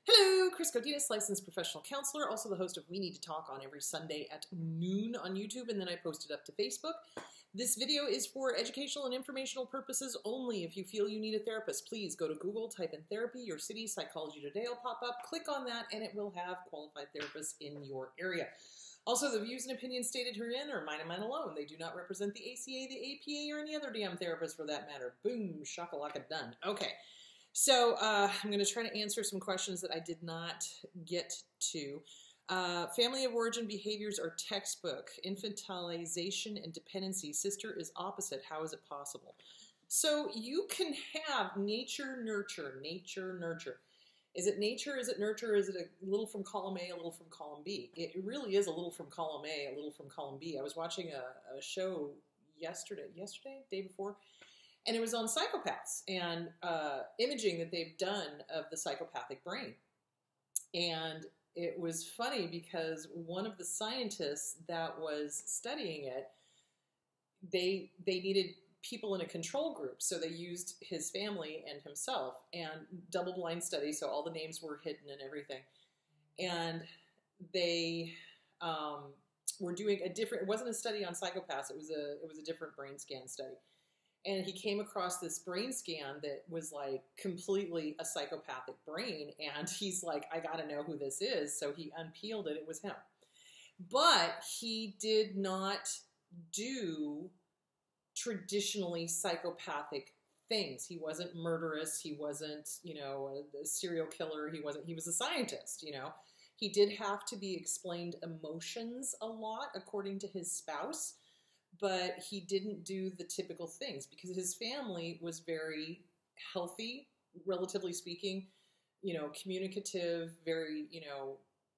Hello, Chris Godinez, licensed professional counselor, also the host of We Need to Talk on every Sunday at noon on YouTube, and then I post it up to Facebook. This video is for educational and informational purposes only. If you feel you need a therapist, please go to Google, type in therapy, your city, Psychology Today will pop up, click on that, and it will have qualified therapists in your area. Also, the views and opinions stated herein are mine and mine alone. They do not represent the ACA, the APA, or any other damn therapist for that matter. Boom, shakalaka, done. Okay. So I'm going to try to answer some questions that I did not get to. Family of origin behaviors are textbook. Infantilization and dependency. Sister is opposite. How is it possible? So you can have nature, nurture, nature, nurture. Is it nature? Is it nurture? Is it a little from column A, a little from column B? It really is a little from column A, a little from column B. I was watching a show yesterday, day before, and it was on psychopaths and imaging that they've done of the psychopathic brain. And it was funny because one of the scientists that was studying it, they needed people in a control group. So they used his family and himself, and double-blind study, so all the names were hidden and everything. And they were doing a different, it wasn't a study on psychopaths, it was a different brain scan study. And he came across this brain scan that was like completely a psychopathic brain. And he's like, I got to know who this is. So he unpeeled it. It was him. But he did not do traditionally psychopathic things. He wasn't murderous. He wasn't, a serial killer. He was a scientist, He did have to be explained emotions a lot, according to his spouse. But he didn't do the typical things because his family was very healthy, relatively speaking, communicative, very,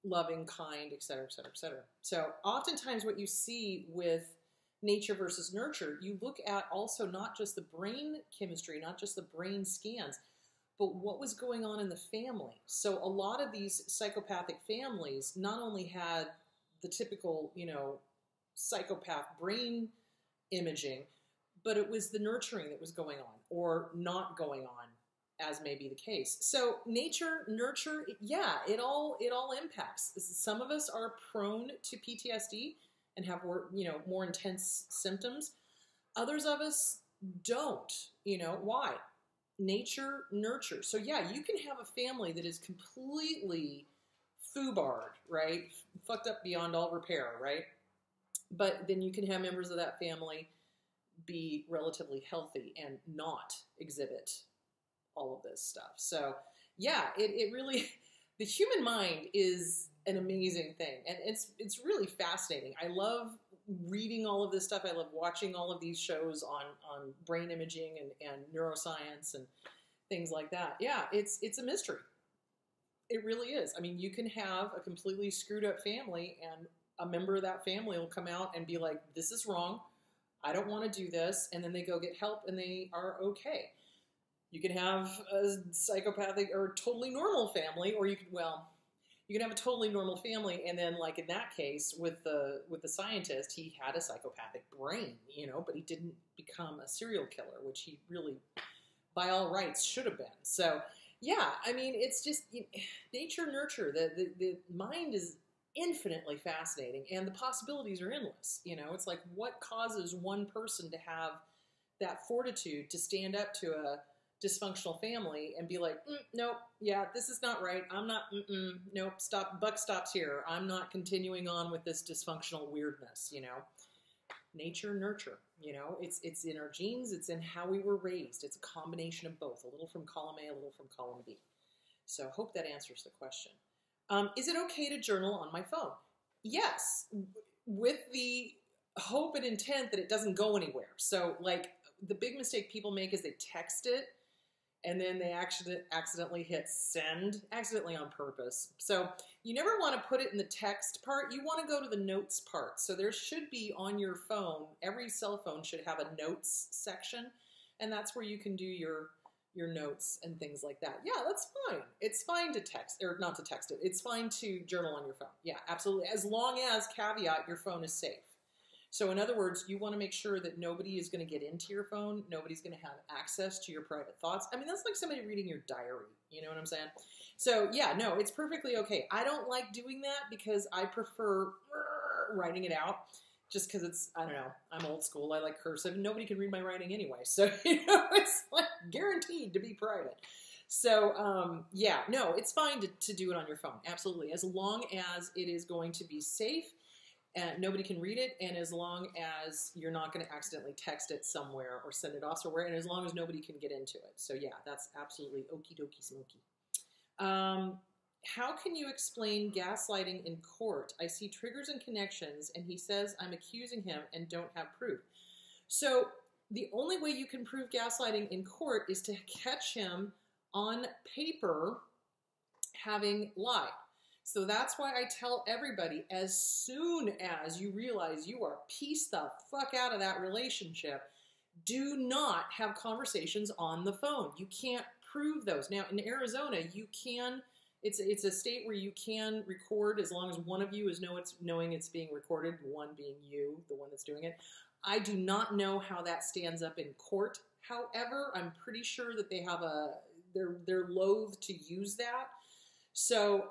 loving, kind, et cetera, et cetera, et cetera. So oftentimes what you see with nature versus nurture, you look at also not just the brain chemistry, not just the brain scans, but what was going on in the family. So a lot of these psychopathic families not only had the typical, psychopath brain imaging, but it was the nurturing that was going on or not going on, as may be the case. So nature, nurture, yeah, it all impacts. Some of us are prone to PTSD and have more intense symptoms. Others of us don't. Why? Nature, nurture. So yeah, you can have a family that is completely foobarred, right? Fucked up beyond all repair, right? But then you can have members of that family be relatively healthy and not exhibit all of this stuff. So yeah, it really, the human mind is an amazing thing. And it's really fascinating. I love reading all of this stuff. I love watching all of these shows on brain imaging and neuroscience and things like that. Yeah, it's a mystery. It really is. I mean, you can have a completely screwed up family and a member of that family will come out and be like, this is wrong. I don't want to do this. And then they go get help and they are okay. You can have a psychopathic or totally normal family, or you can have a totally normal family. And then like in that case with the scientist, he had a psychopathic brain, but he didn't become a serial killer, which he really by all rights should have been. So yeah, I mean, it's just nature, nurture. The mind is infinitely fascinating, and the possibilities are endless. It's like what causes one person to have that fortitude to stand up to a dysfunctional family and be like, nope, yeah, this is not right. I'm not, nope, stop, buck stops here. I'm not continuing on with this dysfunctional weirdness, Nature, nurture, it's in our genes, it's in how we were raised. It's a combination of both, a little from column A, a little from column B. So hope that answers the question. Is it okay to journal on my phone? Yes, with the hope and intent that it doesn't go anywhere. So like the big mistake people make is they text it and then they accidentally hit send, accidentally on purpose. So you never want to put it in the text part. You want to go to the notes part. So there should be on your phone, every cell phone should have a notes section, and that's where you can do your notes and things like that. Yeah, that's fine. It's fine to text, or not to text it. It's fine to journal on your phone. Yeah, absolutely. As long as, caveat, your phone is safe. So in other words, you want to make sure that nobody is going to get into your phone. Nobody's going to have access to your private thoughts. I mean, that's like somebody reading your diary. You know what I'm saying? So yeah, no, it's perfectly okay. I don't like doing that because I prefer writing it out just because it's, I don't know, I'm old school. I like cursive. Nobody can read my writing anyway. So, it's like guaranteed to be private. So, yeah, no, it's fine to do it on your phone. Absolutely. As long as it is going to be safe and nobody can read it, and as long as you're not going to accidentally text it somewhere or send it off somewhere, and as long as nobody can get into it. So yeah, that's absolutely okie dokie smoky. How can you explain gaslighting in court? I see triggers and connections, and he says I'm accusing him and don't have proof. So the only way you can prove gaslighting in court is to catch him on paper having lied. So that's why I tell everybody, as soon as you realize you are pieced the fuck out of that relationship, do not have conversations on the phone. You can't prove those. Now, in Arizona, you can, it's a state where you can record as long as one of you is knowing it's being recorded, one being you, the one that's doing it. I do not know how that stands up in court. However, I'm pretty sure that they have they're loath to use that. So,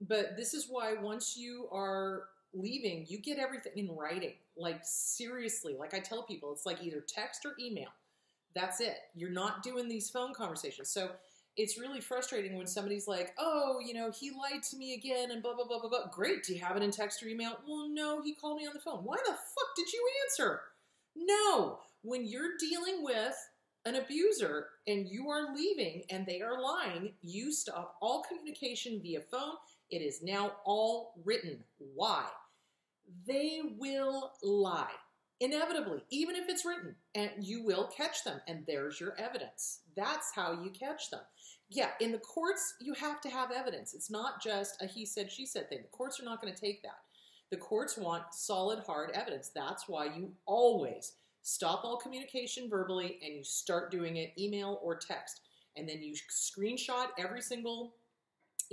but this is why once you are leaving, you get everything in writing. Like, seriously, like I tell people, it's like either text or email. That's it. You're not doing these phone conversations. So it's really frustrating when somebody's like, oh, he lied to me again and blah, blah, blah, blah, blah. Great. Do you have it in text or email? Well, no, he called me on the phone. Why the fuck did you answer? No. When you're dealing with an abuser and you are leaving and they are lying, you stop all communication via phone. It is now all written. Why? They will lie. Inevitably, even if it's written, and you will catch them, and there's your evidence. That's how you catch them. Yeah, in the courts, you have to have evidence. It's not just a he said, she said thing. The courts are not going to take that. The courts want solid, hard evidence. That's why you always stop all communication verbally and you start doing it email or text. And then you screenshot every single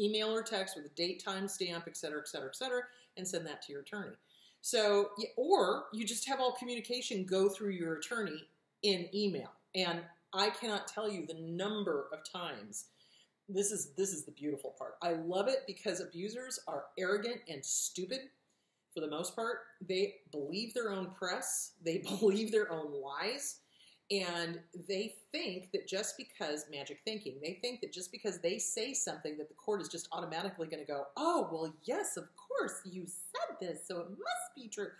email or text with a date, time, stamp, et cetera, and send that to your attorney. So, or you just have all communication go through your attorney in email. And I cannot tell you the number of times. This is the beautiful part. I love it because abusers are arrogant and stupid for the most part. They believe their own press. They believe their own lies. And they think that just because, magic thinking, they think that just because they say something that the court is just automatically going to go, oh, well, yes, of course, you said this, so it must be true.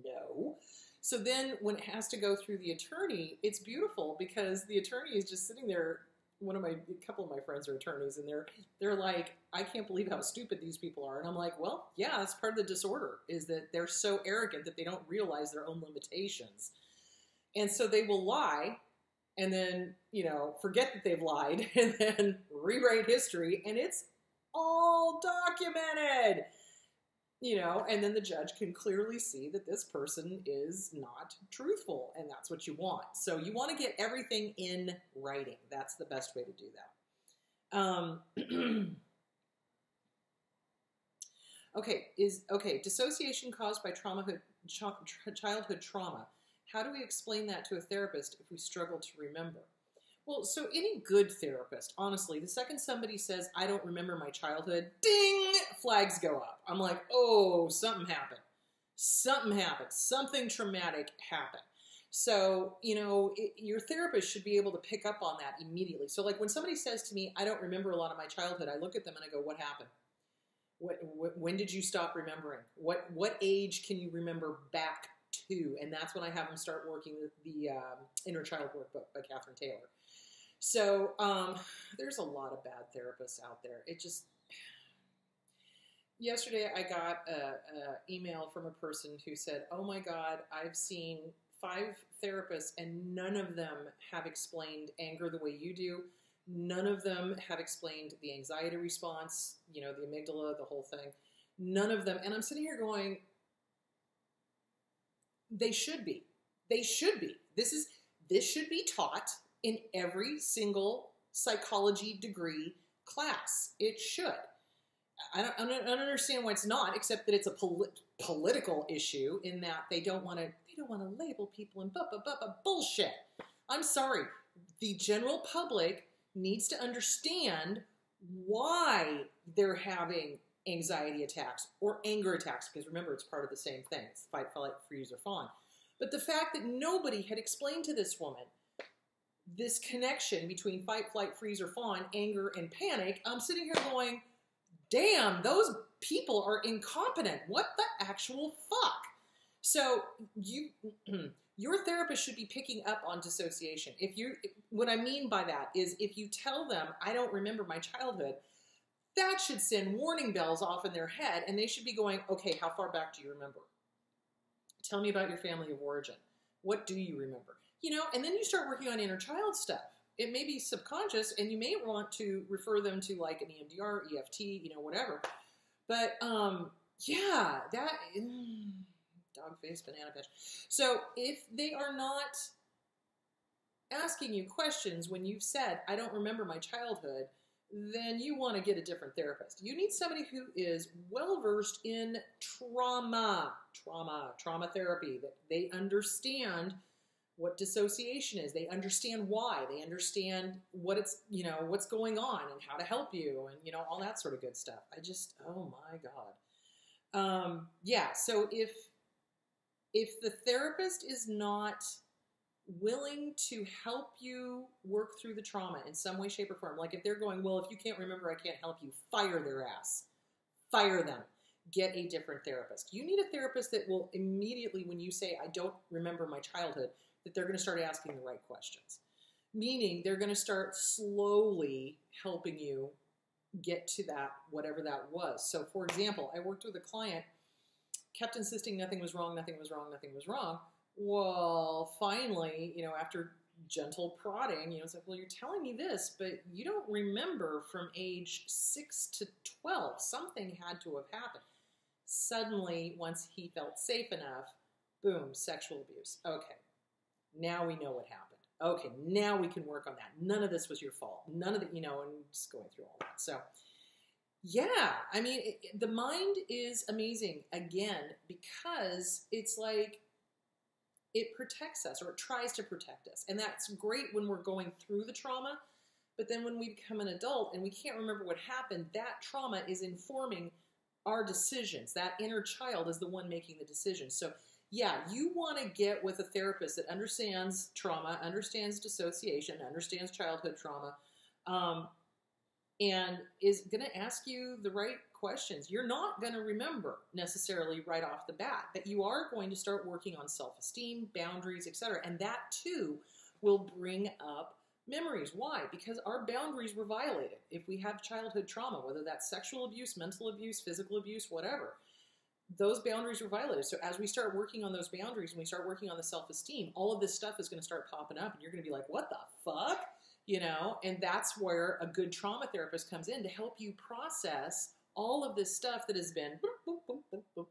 No. So then when it has to go through the attorney, it's beautiful because the attorney is just sitting there. A couple of my friends are attorneys, and they're like, I can't believe how stupid these people are. And I'm like, well, yeah, that's part of the disorder, is that they're so arrogant that they don't realize their own limitations. And so they will lie and then, forget that they've lied and then rewrite history, and it's all documented, and then the judge can clearly see that this person is not truthful, and that's what you want. So you want to get everything in writing. That's the best way to do that. Okay, dissociation caused by childhood trauma. How do we explain that to a therapist if we struggle to remember? Well, so any good therapist, honestly, the second somebody says, I don't remember my childhood, ding, flags go up. I'm like, oh, something happened. Something traumatic happened. So, your therapist should be able to pick up on that immediately. So like when somebody says to me, I don't remember a lot of my childhood, I look at them and I go, what happened? When did you stop remembering? What age can you remember back to? And that's when I have them start working the Inner Child Workbook by Catherine Taylor. So there's a lot of bad therapists out there. Yesterday I got an email from a person who said, oh my God, I've seen 5 therapists and none of them have explained anger the way you do. None of them have explained the anxiety response, the amygdala, the whole thing. None of them. And I'm sitting here going, they should be. They should be. This should be taught in every single psychology degree class. It should. I don't understand why it's not, except that it's a political issue in that they don't want to label people and bullshit. I'm sorry. The general public needs to understand why they're having anxiety attacks or anger attacks, because remember, it's part of the same thing. It's fight, flight, freeze, or fawn. But the fact that nobody had explained to this woman this connection between fight, flight, freeze, or fawn, anger, and panic, I'm sitting here going, damn, those people are incompetent. What the actual fuck? So your therapist should be picking up on dissociation. What I mean by that is if you tell them, I don't remember my childhood, that should send warning bells off in their head, and they should be going, okay, how far back do you remember? Tell me about your family of origin. What do you remember? And then you start working on inner child stuff. It may be subconscious, and you may want to refer them to like an EMDR, EFT, whatever. But yeah, that dog face, banana fish. So if they are not asking you questions when you've said, I don't remember my childhood, then you want to get a different therapist. You need somebody who is well-versed in trauma therapy, that they understand what dissociation is. They understand why. They understand what it's, what's going on and how to help you and, all that sort of good stuff. Oh my God. Yeah. So if the therapist is not willing to help you work through the trauma in some way, shape, or form, like if they're going, well, if you can't remember, I can't help you, fire their ass. Fire them. Get a different therapist. You need a therapist that will immediately, when you say, I don't remember my childhood, that they're going to start asking the right questions. Meaning they're going to start slowly helping you get to that, whatever that was. So for example, I worked with a client, kept insisting nothing was wrong, nothing was wrong, nothing was wrong. Well, finally, after gentle prodding, it's like, well, you're telling me this, but you don't remember from age 6 to 12. Something had to have happened. Suddenly, once he felt safe enough, boom, sexual abuse. Okay, now we know what happened. Okay, now we can work on that. None of this was your fault. None of the, and just going through all that. So, yeah, I mean, the mind is amazing, again, because it's like, it protects us, or it tries to protect us. And that's great when we're going through the trauma, but then when we become an adult and we can't remember what happened, that trauma is informing our decisions. That inner child is the one making the decision. So yeah, you want to get with a therapist that understands trauma, understands dissociation, understands childhood trauma, and is going to ask you the right questions. You're not going to remember necessarily right off the bat, but you are going to start working on self-esteem, boundaries, etc. And that too will bring up memories. Why? Because our boundaries were violated. If we have childhood trauma, whether that's sexual abuse, mental abuse, physical abuse, whatever, those boundaries were violated. So as we start working on those boundaries and we start working on the self-esteem, all of this stuff is going to start popping up and you're going to be like, what the fuck? And that's where a good trauma therapist comes in to help you process all of this stuff that has been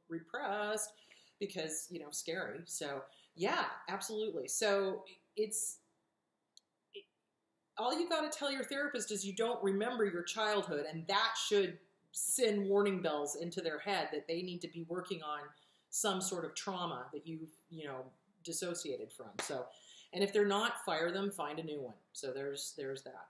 repressed because, scary. So yeah, absolutely. So all you got to tell your therapist is you don't remember your childhood, and that should send warning bells into their head that they need to be working on some sort of trauma that you've, dissociated from. So, and if they're not, fire them, find a new one. So there's that.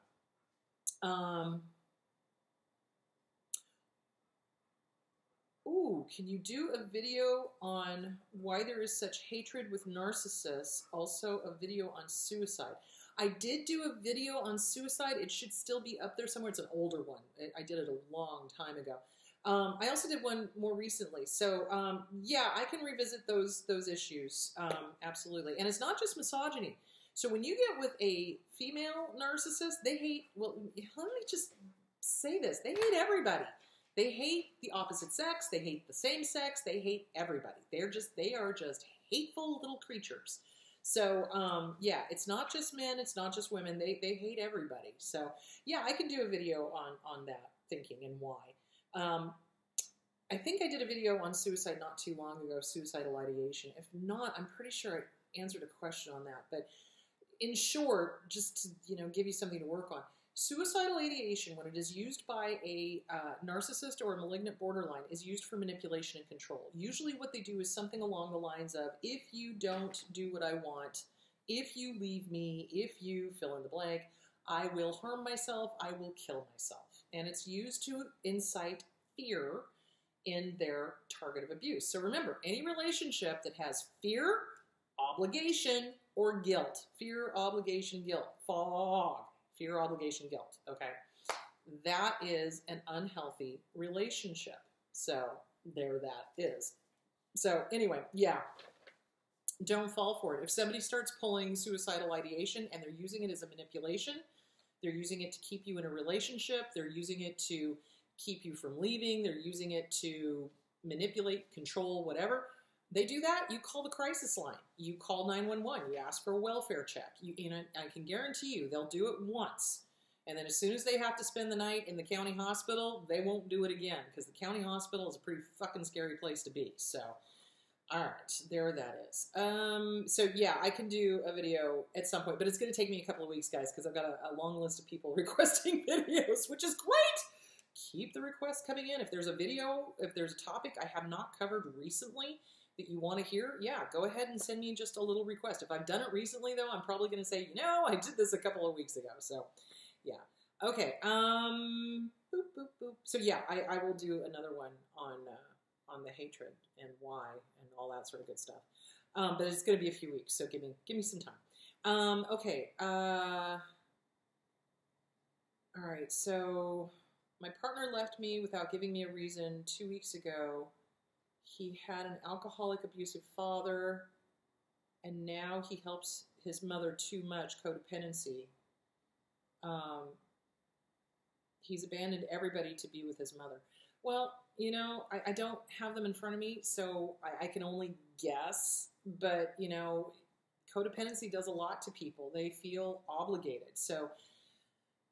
Can you do a video on why there is such hatred with narcissists? Also a video on suicide. I did do a video on suicide. It should still be up there somewhere. It's an older one. I did it a long time ago. I also did one more recently. So yeah, I can revisit those issues. Absolutely. And it's not just misogyny. So when you get with a female narcissist, they hate, well, let me just say this. They hate everybody. They hate the opposite sex. They hate the same sex. They hate everybody. They are just hateful little creatures. So, yeah, it's not just men. It's not just women. They hate everybody. So, yeah, I can do a video on that thinking and why. I think I did a video on suicide not too long ago, suicidal ideation. If not, I'm pretty sure I answered a question on that. But in short, just to, give you something to work on. Suicidal ideation, when it is used by a narcissist or a malignant borderline, is used for manipulation and control. Usually what they do is something along the lines of, if you don't do what I want, if you leave me, if you fill in the blank, I will harm myself, I will kill myself. And it's used to incite fear in their target of abuse. So remember, any relationship that has fear, obligation, or guilt, fear, obligation, guilt, fog, fear, obligation, guilt, okay? That is an unhealthy relationship. So there that is. So anyway, yeah, don't fall for it. If somebody starts pulling suicidal ideation and they're using it as a manipulation, they're using it to keep you in a relationship, they're using it to keep you from leaving, they're using it to manipulate, control, whatever, they do that, you call the crisis line. You call 911. You ask for a welfare check. You know, I can guarantee you they'll do it once. And then as soon as they have to spend the night in the county hospital, they won't do it again, because the county hospital is a pretty fucking scary place to be. So, all right, there that is. So yeah, I can do a video at some point, but it's going to take me a couple of weeks, guys, because I've got a long list of people requesting videos, which is great. Keep the requests coming in. If there's a video, if there's a topic I have not covered recently that you want to hear, yeah, go ahead and send me just a little request. If I've done it recently, though, I'm probably going to say, you know, I did this a couple of weeks ago. So, yeah. Okay. Boop, boop, boop. So, yeah, I will do another one on the hatred and why and all that sort of good stuff. But it's going to be a few weeks, so give me some time. Okay. All right. So my partner left me without giving me a reason 2 weeks ago. He had an alcoholic, abusive father, and now he helps his mother too much, codependency. He's abandoned everybody to be with his mother. Well, you know, I don't have them in front of me, so I can only guess. But, you know, codependency does a lot to people. They feel obligated. So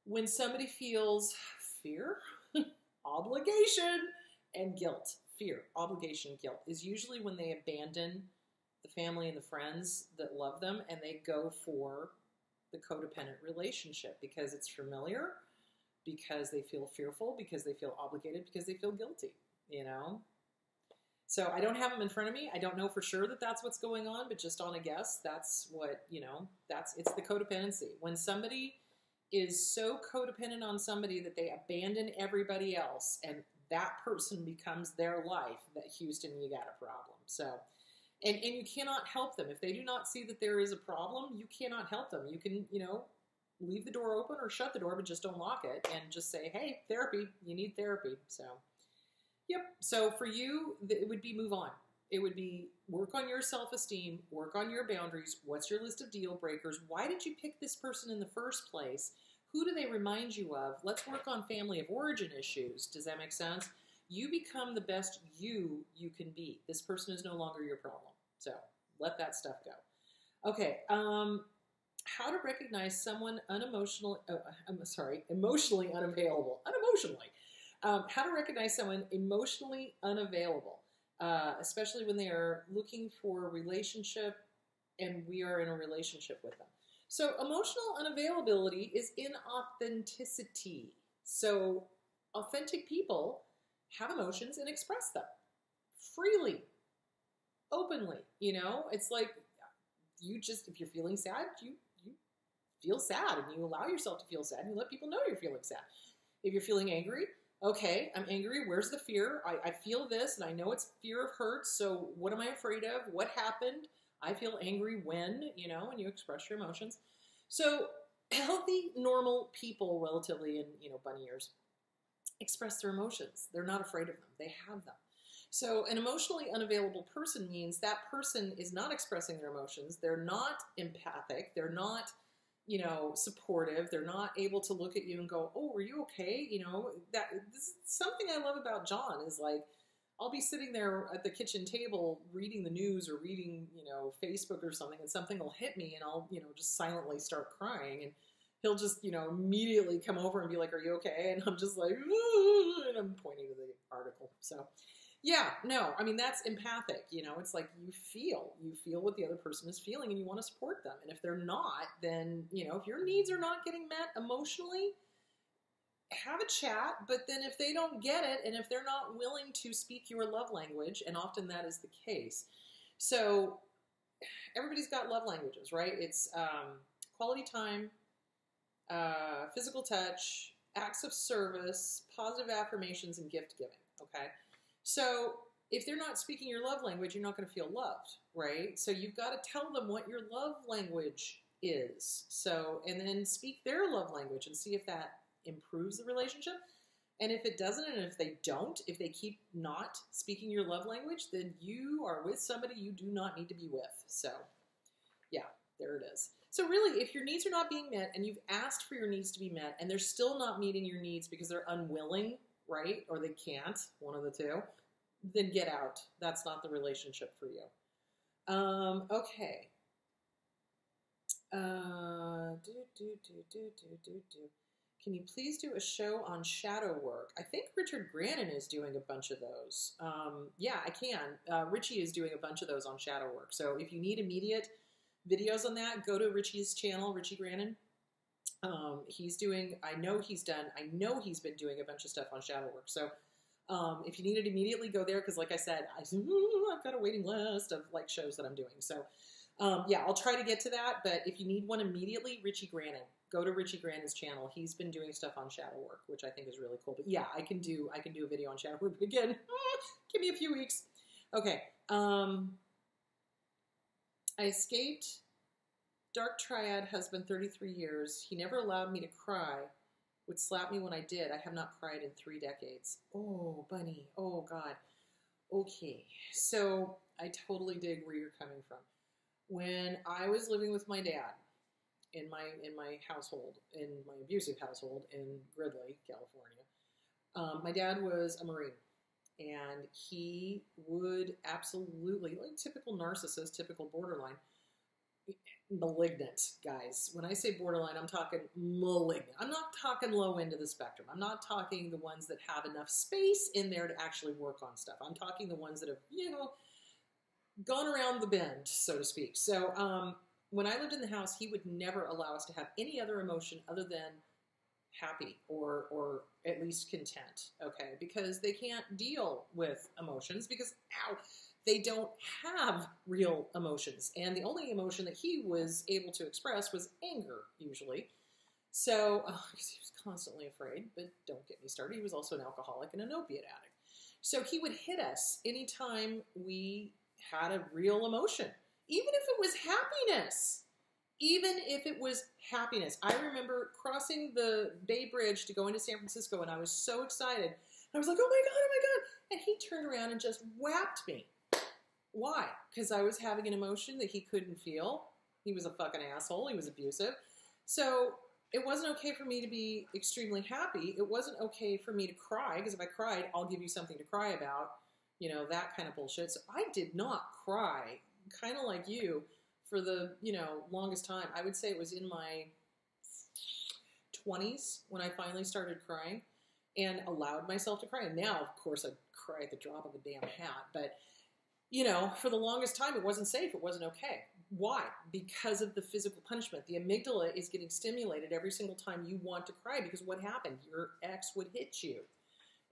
when somebody feels fear, obligation, and guilt, fear, obligation, guilt, is usually when they abandon the family and the friends that love them and they go for the codependent relationship because it's familiar, because they feel fearful, because they feel obligated, because they feel guilty, you know? So I don't have them in front of me. I don't know for sure that that's what's going on, but just on a guess, that's what, you know, it's the codependency. When somebody is so codependent on somebody that they abandon everybody else and that person becomes their life, that Houston, you got a problem. So, and you cannot help them. If they do not see that there is a problem, you cannot help them. You can, you know, leave the door open or shut the door, but just don't lock it and just say, hey, therapy, you need therapy. So, yep. So for you, it would be move on. It would be work on your self-esteem, work on your boundaries. What's your list of deal breakers? Why did you pick this person in the first place? Who do they remind you of? Let's work on family of origin issues. Does that make sense? You become the best you can be. This person is no longer your problem. So let that stuff go. Okay. How to recognize someone emotionally unavailable. Unemotionally. How to recognize someone emotionally unavailable, especially when they are looking for a relationship and we are in a relationship with them. So emotional unavailability is inauthenticity. So authentic people have emotions and express them freely, openly. You know, it's like you just, if you're feeling sad, you feel sad and you allow yourself to feel sad and you let people know you're feeling sad. If you're feeling angry, okay, I'm angry. Where's the fear? I feel this and I know it's fear of hurt. So what am I afraid of? What happened? I feel angry when, you know, and you express your emotions. So healthy, normal people, relatively in, you know, bunny ears, express their emotions. They're not afraid of them. They have them. So an emotionally unavailable person means that person is not expressing their emotions. They're not empathic. They're not, you know, supportive. They're not able to look at you and go, oh, are you okay? You know, this is something I love about John is like, I'll be sitting there at the kitchen table reading the news or reading, you know, Facebook or something, and something will hit me and I'll, you know, just silently start crying, and he'll just, you know, immediately come over and be like, are you okay? And I'm just like, ooh, and I'm pointing to the article. So yeah, no, I mean, that's empathic, you know, it's like you feel what the other person is feeling and you want to support them. And if they're not, then, you know, if your needs are not getting met emotionally, have a chat, but then if they don't get it and if they're not willing to speak your love language, and often that is the case. So everybody's got love languages, right? It's quality time, physical touch, acts of service, positive affirmations, and gift giving, okay? So if they're not speaking your love language, you're not going to feel loved, right? So you've got to tell them what your love language is. So, and then speak their love language and see if that improves the relationship. And if it doesn't, and if they don't, if they keep not speaking your love language, then you are with somebody you do not need to be with. So, yeah, there it is. So really, if your needs are not being met and you've asked for your needs to be met and they're still not meeting your needs because they're unwilling, right, or they can't, one of the two, then get out. That's not the relationship for you. Okay. Can you please do a show on shadow work? I think Richard Grannon is doing a bunch of those. Yeah, I can. Richie is doing a bunch of those on shadow work. So if you need immediate videos on that, go to Richie's channel, Richie Grannon. He's doing, I know he's been doing a bunch of stuff on shadow work. So if you need it immediately, go there. Because like I said, I've got a waiting list of like shows that I'm doing. So yeah, I'll try to get to that. But if you need one immediately, Richie Grannon. Go to Richie Grannon's channel. He's been doing stuff on shadow work, which I think is really cool. But yeah, I can do a video on shadow work. But again, give me a few weeks. Okay. I escaped Dark Triad husband 33 years. He never allowed me to cry. Would slap me when I did. I have not cried in 3 decades. Oh, bunny. Oh, God. Okay. So I totally dig where you're coming from. When I was living with my dad, in my household, in my abusive household in Gridley, California. My dad was a Marine, and he would absolutely, like typical narcissist, typical borderline, malignant, guys. When I say borderline, I'm talking malignant. I'm not talking low end of the spectrum. I'm not talking the ones that have enough space in there to actually work on stuff. I'm talking the ones that have, gone around the bend, so to speak. So, when I lived in the house, he would never allow us to have any other emotion other than happy or at least content, okay? Because they can't deal with emotions because, they don't have real emotions. And the only emotion that he was able to express was anger, usually. So, because he was constantly afraid, but don't get me started. He was also an alcoholic and an opiate addict. So he would hit us anytime we had a real emotion. Even if it was happiness. Even if it was happiness. I remember crossing the Bay Bridge to go into San Francisco, and I was so excited. I was like, oh my God, oh my God. And he turned around and just whacked me. Why? Because I was having an emotion that he couldn't feel. He was a fucking asshole. He was abusive. So it wasn't okay for me to be extremely happy. It wasn't okay for me to cry, because if I cried, I'll give you something to cry about. That kind of bullshit. So I did not cry, kind of like you, for the, longest time. I would say it was in my 20s when I finally started crying and allowed myself to cry. And now, of course, I cry at the drop of a damn hat. But, for the longest time, it wasn't safe. It wasn't okay. Why? Because of the physical punishment. The amygdala is getting stimulated every single time you want to cry, because what happened? Your ex would hit you.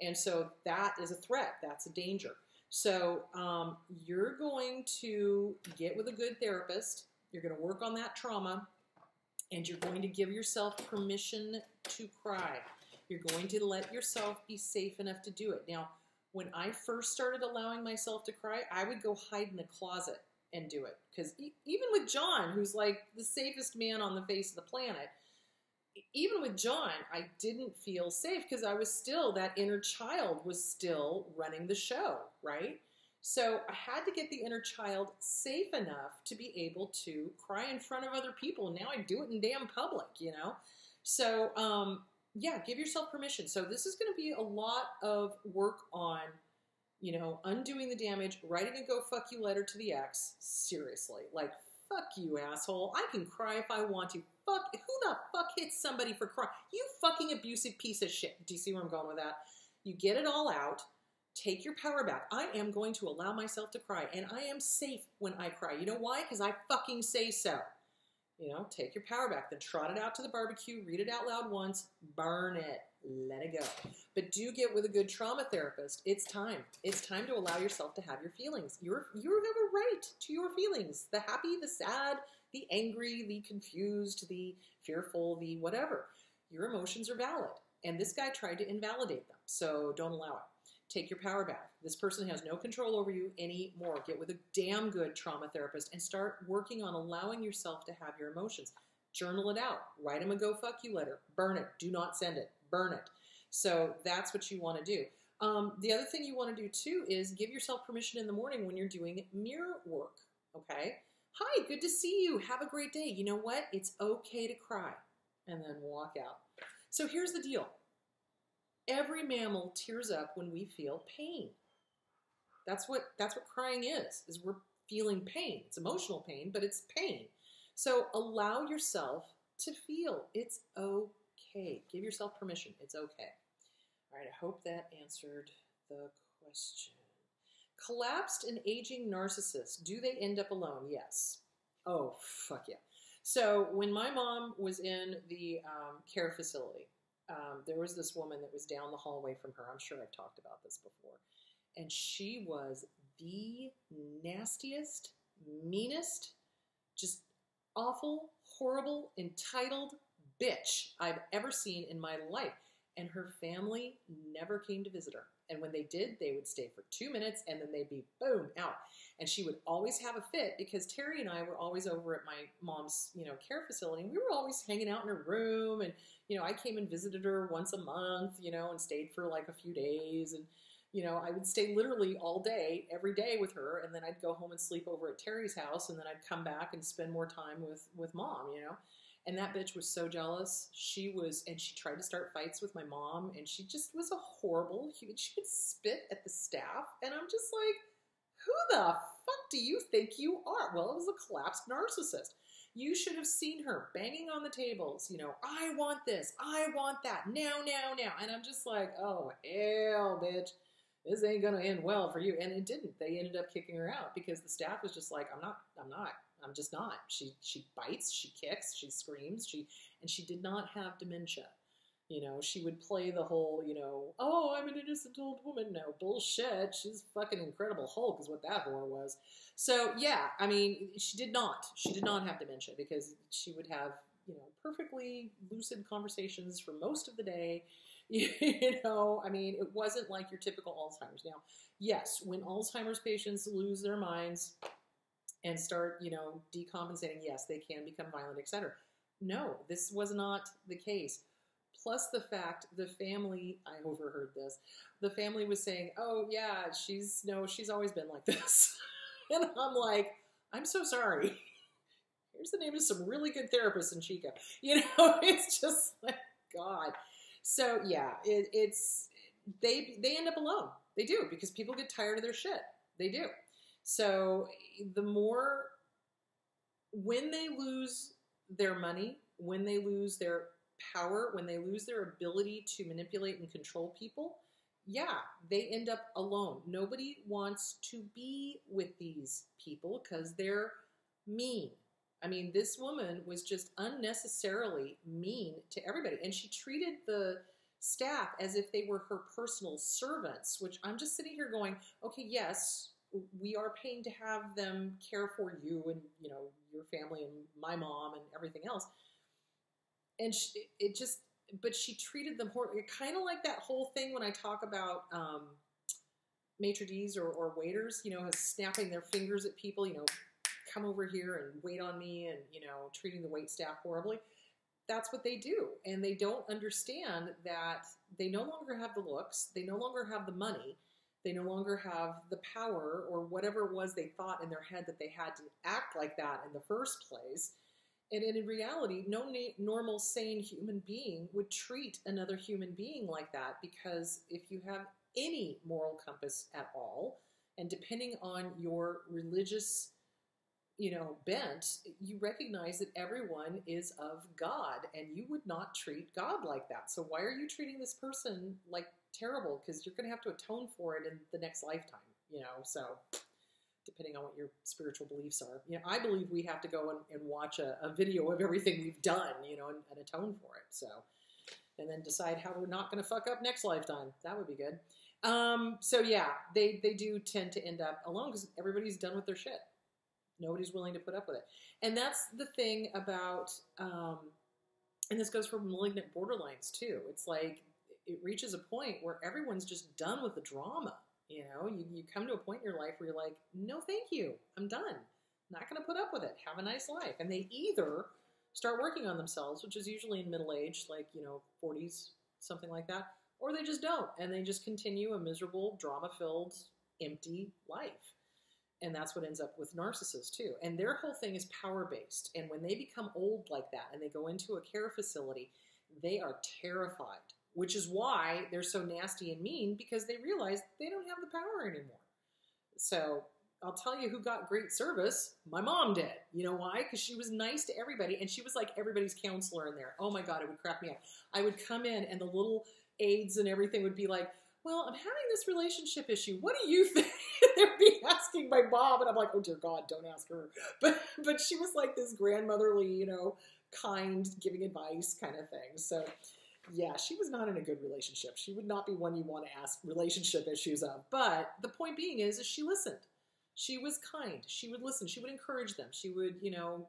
And so that is a threat. That's a danger. So you're going to get with a good therapist. You're going to work on that trauma, and you're going to give yourself permission to cry. You're going to let yourself be safe enough to do it. Now, when I first started allowing myself to cry, I would go hide in the closet and do it. Because even with John, who's like the safest man on the face of the planet, even with John, I didn't feel safe because I was still, that inner child was still running the show, right? So I had to get the inner child safe enough to be able to cry in front of other people. And now I do it in damn public, So, yeah, give yourself permission. So this is going to be a lot of work on, undoing the damage, writing a go fuck you letter to the ex. Seriously, like, fuck you, asshole. I can cry if I want to. Who the fuck hits somebody for crying? You fucking abusive piece of shit. Do you see where I'm going with that? You get it all out. Take your power back. I am going to allow myself to cry, and I am safe when I cry. You know why? Because I fucking say so. Take your power back. Then trot it out to the barbecue. Read it out loud once. Burn it. let it go. But do get with a good trauma therapist. It's time. It's time to allow yourself to have your feelings. You have a right to your feelings. The happy, the sad, the angry, the confused, the fearful, the whatever. Your emotions are valid. And this guy tried to invalidate them. So don't allow it. Take your power back. This person has no control over you anymore. Get with a damn good trauma therapist and start working on allowing yourself to have your emotions. Journal it out. Write him a go fuck you letter. Burn it. Do not send it. Burn it. So that's what you want to do. The other thing you want to do too is give yourself permission in the morning when you're doing mirror work. Okay? Hi, good to see you. Have a great day. You know what? It's okay to cry. And then walk out. So here's the deal. Every mammal tears up when we feel pain. That's what crying is we're feeling pain. It's emotional pain, but it's pain. So allow yourself to feel. It's okay. Give yourself permission. It's okay. All right, I hope that answered the question. Collapsed and aging narcissists, do they end up alone? Yes. Oh, fuck yeah. So when my mom was in the care facility, there was this woman that was down the hallway from her. I'm sure I've talked about this before. And she was the nastiest, meanest, just awful, horrible, entitled bitch I've ever seen in my life. And her family never came to visit her. And when they did, they would stay for 2 minutes and then they'd be, boom, out. And she would always have a fit because Terry and I were always over at my mom's, care facility. And we were always hanging out in her room. And, I came and visited her once a month, and stayed for like a few days. And, I would stay literally all day, every day with her. And then I'd go home and sleep over at Terry's house. And then I'd come back and spend more time with mom, And that bitch was so jealous. She tried to start fights with my mom, and she just was a horrible human. She would spit at the staff, and I'm just like, who the fuck do you think you are? Well, it was a collapsed narcissist. You should have seen her banging on the tables, I want this, I want that, now. And I'm just like, oh, hell, bitch. This ain't going to end well for you. And it didn't. They ended up kicking her out because the staff was just like, I'm just not. She bites, she kicks, she screams, and she did not have dementia. She would play the whole, oh, I'm an innocent old woman. No, bullshit. She's fucking Incredible Hulk is what that whore was. So, yeah, I mean, she did not have dementia because she would have, perfectly lucid conversations for most of the day. I mean, it wasn't like your typical Alzheimer's. Now, yes, when Alzheimer's patients lose their minds and start, decompensating, yes, they can become violent, etc. No, this was not the case. Plus the fact the family, I overheard this, the family was saying, oh yeah, she's always been like this. And I'm like, I'm so sorry. Here's the name of some really good therapists in Chico. It's just like, God. So yeah, they end up alone. They do, because people get tired of their shit. They do. So when they lose their money, when they lose their power, when they lose their ability to manipulate and control people, yeah, they end up alone. Nobody wants to be with these people because they're mean. I mean, this woman was just unnecessarily mean to everybody. And she treated the staff as if they were her personal servants, which I'm just sitting here going, okay, yes, we are paying to have them care for you and, your family and my mom and everything else. And but she treated them horribly. Kind of like that whole thing when I talk about maitre d's or waiters, snapping their fingers at people, come over here and wait on me and, treating the wait staff horribly. That's what they do. And they don't understand that they no longer have the looks. They no longer have the money. They no longer have the power or whatever it was they thought in their head that they had to act like that in the first place. And in reality, no normal, sane human being would treat another human being like that, because if you have any moral compass at all, and depending on your religious, bent, you recognize that everyone is of God, and you would not treat God like that. So why are you treating this person like terrible? Because you're going to have to atone for it in the next lifetime, so depending on what your spiritual beliefs are. I believe we have to go and watch a video of everything we've done, and atone for it. So and then decide how we're not going to fuck up next lifetime. That would be good. So yeah, they do tend to end up alone because everybody's done with their shit. Nobody's willing to put up with it. And that's the thing about, and this goes for malignant borderlines too. It's like, it reaches a point where everyone's just done with the drama. You know, you come to a point in your life where you're like, no, thank you. I'm done. Not going to put up with it. Have a nice life. And they either start working on themselves, which is usually in middle age, like, 40s, something like that, or they just don't. And they just continue a miserable, drama-filled, empty life. And that's what ends up with narcissists too. And their whole thing is power-based. And when they become old like that and they go into a care facility, they are terrified, which is why they're so nasty and mean, because they realize they don't have the power anymore. So I'll tell you who got great service. My mom did. You know why? Because she was nice to everybody, and she was like everybody's counselor in there. Oh my God, it would crack me up. I would come in, and the little aides and everything would be like, well, I'm having this relationship issue. What do you think? They'd be asking my mom, and I'm like, oh dear God, don't ask her. But she was like this grandmotherly, kind, giving advice kind of thing. So yeah, she was not in a good relationship. She would not be one you want to ask relationship issues of. But the point being is she listened. She was kind. She would listen. She would encourage them. She would,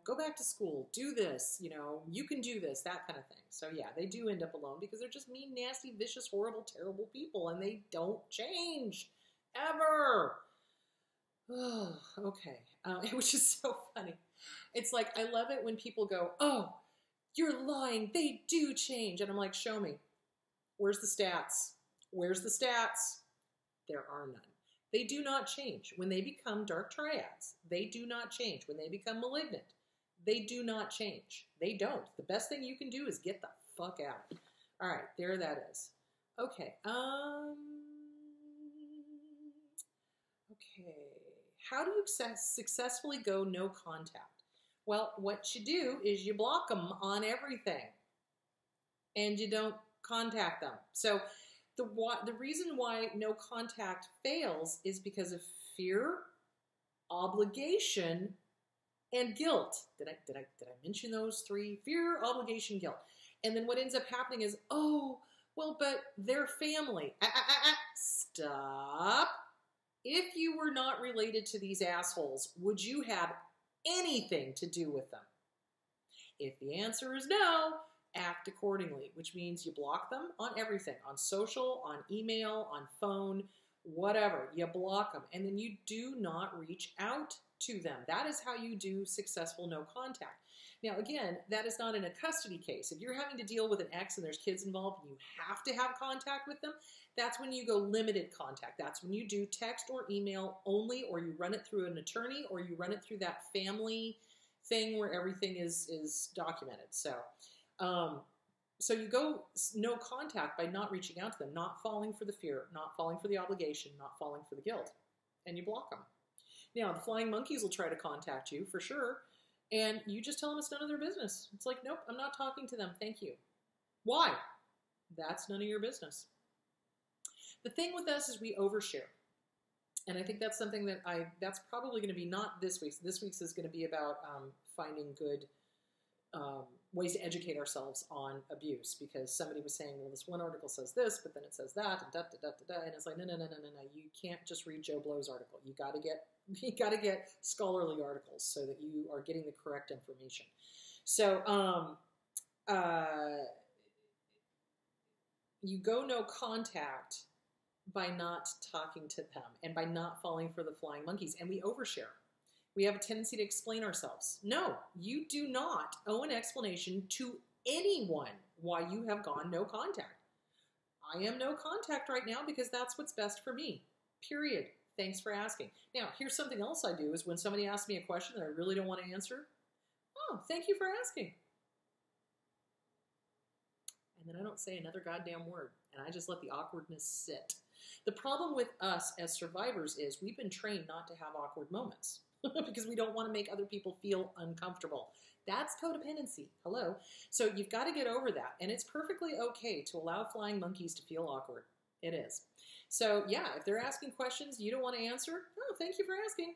go back to school, do this, you can do this, that kind of thing. So yeah, they do end up alone because they're just mean, nasty, vicious, horrible, terrible people, and they don't change ever. Oh, okay. Which is so funny. It's like, I love it when people go, oh, you're lying. They do change. And I'm like, show me. Where's the stats? Where's the stats? There are none. They do not change. When they become dark triads, they do not change. When they become malignant, they do not change. They don't. The best thing you can do is get the fuck out. All right, there that is. Okay. Okay. How do you successfully go no contact? Well, what you do is you block them on everything, and you don't contact them. So the reason why no contact fails is because of fear, obligation, and guilt. Did I mention those three? Fear, obligation, guilt. And then what ends up happening is, oh, well, but they're family. Stop. If you were not related to these assholes, would you have anything to do with them? If the answer is no, act accordingly, which means you block them on everything, on social, on email, on phone, whatever. You block them, and then you do not reach out to them. That is how you do successful no contact. Now, again, that is not in a custody case. If you're having to deal with an ex and there's kids involved and you have to have contact with them, that's when you go limited contact. That's when you do text or email only, or you run it through an attorney, or you run it through that family thing where everything is documented. So you go no contact by not reaching out to them, not falling for the fear, not falling for the obligation, not falling for the guilt, and you block them. Now, the flying monkeys will try to contact you for sure, and you just tell them it's none of their business. It's like, nope, I'm not talking to them. Thank you. Why? That's none of your business. The thing with us is we overshare. And I think that's something that's probably going to be not this week's. This week's is going to be about finding good ways to educate ourselves on abuse, because somebody was saying, well, this one article says this, but then it says that, and and it's like, no. You can't just read Joe Blow's article. You got to get scholarly articles so that you are getting the correct information. So, you go no contact by not talking to them and by not falling for the flying monkeys, and we overshare. We have a tendency to explain ourselves. No, you do not owe an explanation to anyone why you have gone no contact. I am no contact right now because that's what's best for me. Period. Thanks for asking. Now, here's something else I do is when somebody asks me a question that I really don't want to answer, oh, thank you for asking. And then I don't say another goddamn word, and I just let the awkwardness sit. The problem with us as survivors is we've been trained not to have awkward moments. Because we don't want to make other people feel uncomfortable. That's codependency. Hello. So you've got to get over that. And it's perfectly okay to allow flying monkeys to feel awkward. It is. So yeah, if they're asking questions you don't want to answer, oh, thank you for asking.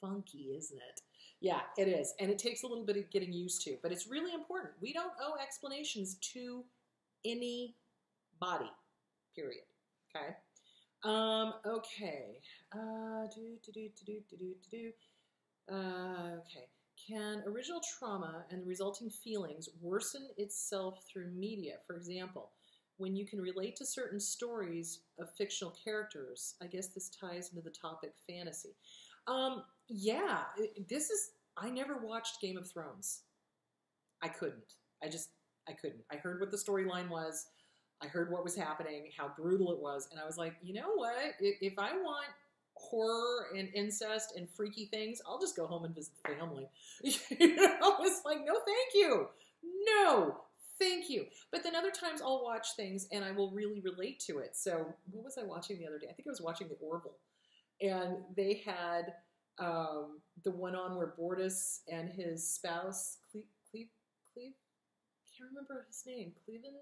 Funky, isn't it? Yeah, it is. And it takes a little bit of getting used to, but it's really important. We don't owe explanations to anybody, period. Okay? Okay. Okay. Can original trauma and the resulting feelings worsen itself through media? For example, when you can relate to certain stories of fictional characters, I guess this ties into the topic fantasy. Yeah, I never watched Game of Thrones. I couldn't. I couldn't. I heard what the storyline was. I heard what was happening, how brutal it was, and I was like, you know what? If I want horror and incest and freaky things, I'll just go home and visit the family. It's like, no, thank you. No, thank you. But then other times I'll watch things and I will really relate to it. So what was I watching the other day? I think I was watching The Orville. And they had the one on where Bortus and his spouse, Cleve, can't remember his name, Cleven?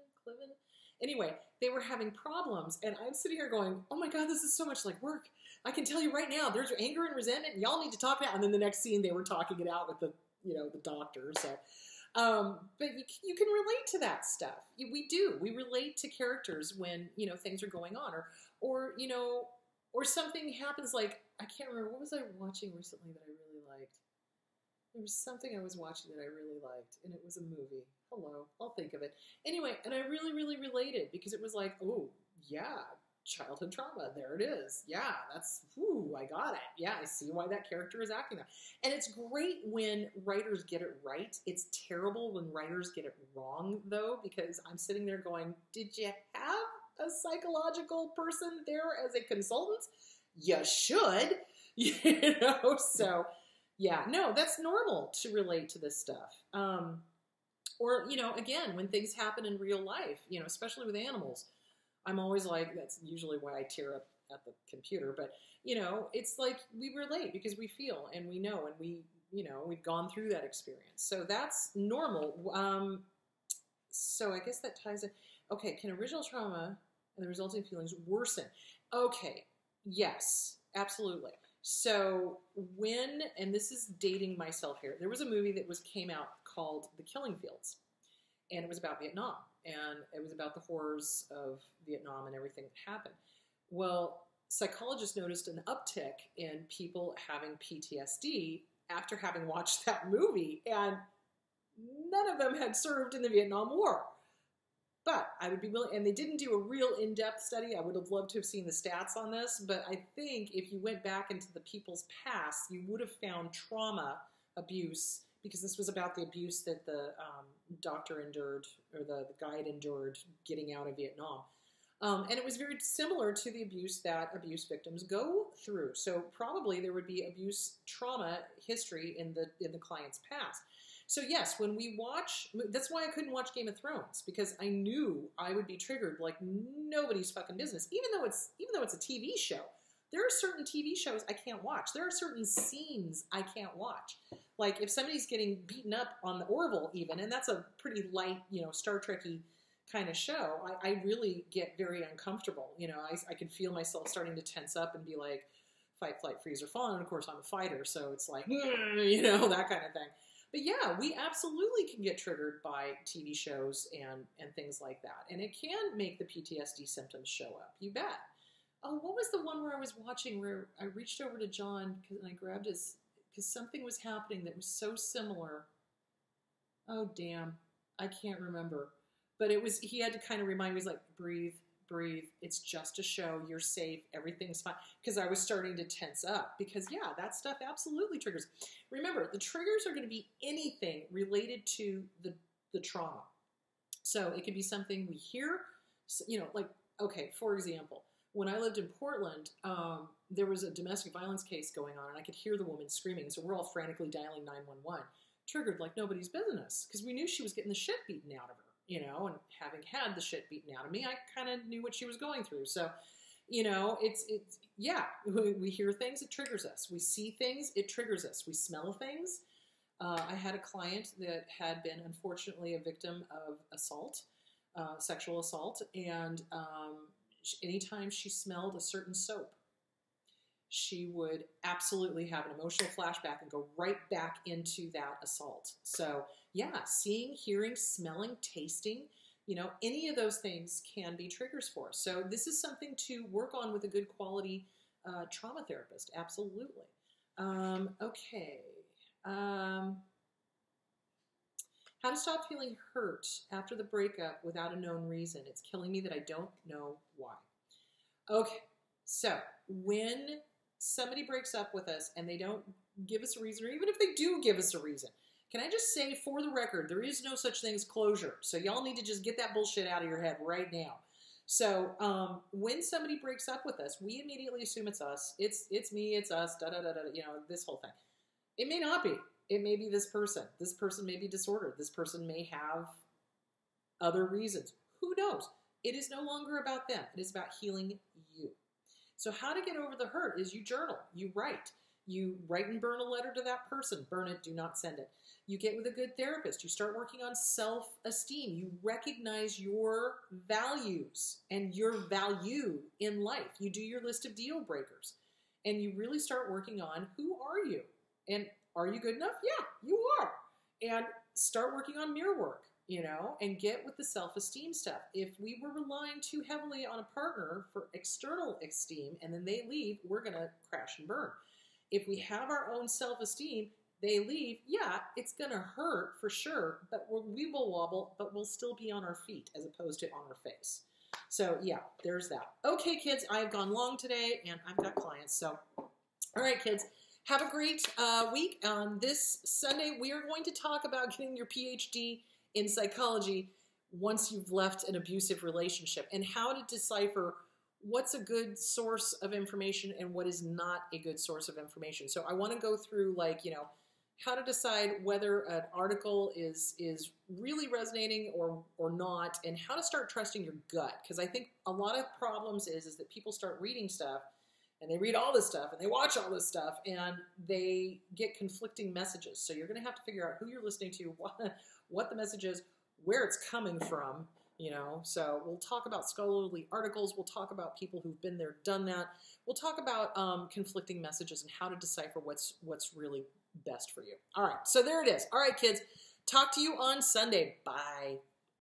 Anyway, they were having problems, and I'm sitting here going, oh my God, this is so much like work. I can tell you right now, there's anger and resentment, and y'all need to talk it out. And then the next scene, they were talking it out with the doctor. So, but you can relate to that stuff. We do. We relate to characters when, things are going on, or something happens. Like, I can't remember, what was I watching recently that I really liked? There was something I was watching that I really liked, and it was a movie. Hello, I'll think of it. Anyway, and I really, really related because it was like, oh, yeah, childhood trauma. There it is. Yeah, I got it. Yeah, I see why that character is acting that. And it's great when writers get it right. It's terrible when writers get it wrong, though, because I'm sitting there going, did you have a psychological person there as a consultant? You should, so... Yeah, no, that's normal to relate to this stuff. Or, again, when things happen in real life, especially with animals, I'm always like, that's usually why I tear up at the computer. But, it's like we relate because we feel and we know and we've gone through that experience. So that's normal. So I guess that ties in. Okay, can original trauma and the resulting feelings worsen? Okay, yes, absolutely. So and this is dating myself here, there was a movie that came out called The Killing Fields, and it was about Vietnam, and it was about the horrors of Vietnam and everything that happened. Well, psychologists noticed an uptick in people having PTSD after having watched that movie, and none of them had served in the Vietnam War. But I would be willing, and they didn't do a real in-depth study. I would have loved to have seen the stats on this, but I think if you went back into the people's past, you would have found trauma, abuse, because this was about the abuse that the doctor endured, or the guide endured getting out of Vietnam. And it was very similar to the abuse that abuse victims go through. So probably there would be abuse trauma history in the client's past. So yes, when we watch, that's why I couldn't watch Game of Thrones, because I knew I would be triggered like nobody's fucking business. Even though it's a TV show, there are certain TV shows I can't watch. There are certain scenes I can't watch. Like if somebody's getting beaten up on the Orville, even, and that's a pretty light, Star Trek-y kind of show, I really get very uncomfortable. I can feel myself starting to tense up and be like, fight, flight, freeze, or fawn. And of course, I'm a fighter, so it's like, that kind of thing. But yeah, we absolutely can get triggered by TV shows and things like that. And it can make the PTSD symptoms show up. You bet. Oh, what was the one where I was watching where I reached over to John and I grabbed his, because something was happening that was so similar. Oh, damn. I can't remember. But he had to kind of remind me, he's like, breathe. It's just a show. You're safe. Everything's fine. Because I was starting to tense up. Because, yeah, that stuff absolutely triggers. Remember, the triggers are going to be anything related to the trauma. So it could be something we hear, okay, for example, when I lived in Portland, there was a domestic violence case going on, and I could hear the woman screaming. So we're all frantically dialing 911. Triggered like nobody's business. Because we knew she was getting the shit beaten out of her. And having had the shit beaten out of me, I kind of knew what she was going through. So, yeah, we hear things, it triggers us. We see things, it triggers us. We smell things. I had a client that had been, unfortunately, a victim of assault, sexual assault, and anytime she smelled a certain soap, she would absolutely have an emotional flashback and go right back into that assault. So yeah, seeing, hearing, smelling, tasting, any of those things can be triggers for us. So this is something to work on with a good quality trauma therapist. Absolutely. Okay. How to stop feeling hurt after the breakup without a known reason. It's killing me that I don't know why. Okay, so when somebody breaks up with us and they don't give us a reason, or even if they do give us a reason, can I just say, for the record, there is no such thing as closure. So y'all need to just get that bullshit out of your head right now. So when somebody breaks up with us, we immediately assume it's us. It's me, it's us, da-da-da-da, this whole thing. It may not be. It may be this person. This person may be disordered. This person may have other reasons. Who knows? It is no longer about them. It is about healing you. So how to get over the hurt is you journal. You write. You write and burn a letter to that person. Burn it. Do not send it. You get with a good therapist. You start working on self-esteem. You recognize your values and your value in life. You do your list of deal breakers. And you really start working on, who are you? And are you good enough? Yeah, you are. And start working on mirror work, and get with the self-esteem stuff. If we were relying too heavily on a partner for external esteem and then they leave, we're going to crash and burn. If we have our own self-esteem, they leave, yeah, it's going to hurt for sure, but we will wobble, but we'll still be on our feet as opposed to on our face. So yeah, there's that. Okay, kids, I've gone long today and I've got clients. So, all right, kids. Have a great week. This Sunday, we are going to talk about getting your PhD in psychology once you've left an abusive relationship and how to decipher what's a good source of information and what is not a good source of information. So I want to go through how to decide whether an article is really resonating or not, and how to start trusting your gut. Because I think a lot of problems is that people start reading stuff and they read all this stuff and they watch all this stuff and they get conflicting messages. So you're going to have to figure out who you're listening to, what the message is, where it's coming from, So we'll talk about scholarly articles. We'll talk about people who've been there, done that. We'll talk about conflicting messages and how to decipher what's really best for you. All right, so there it is. All right, kids, talk to you on Sunday. Bye.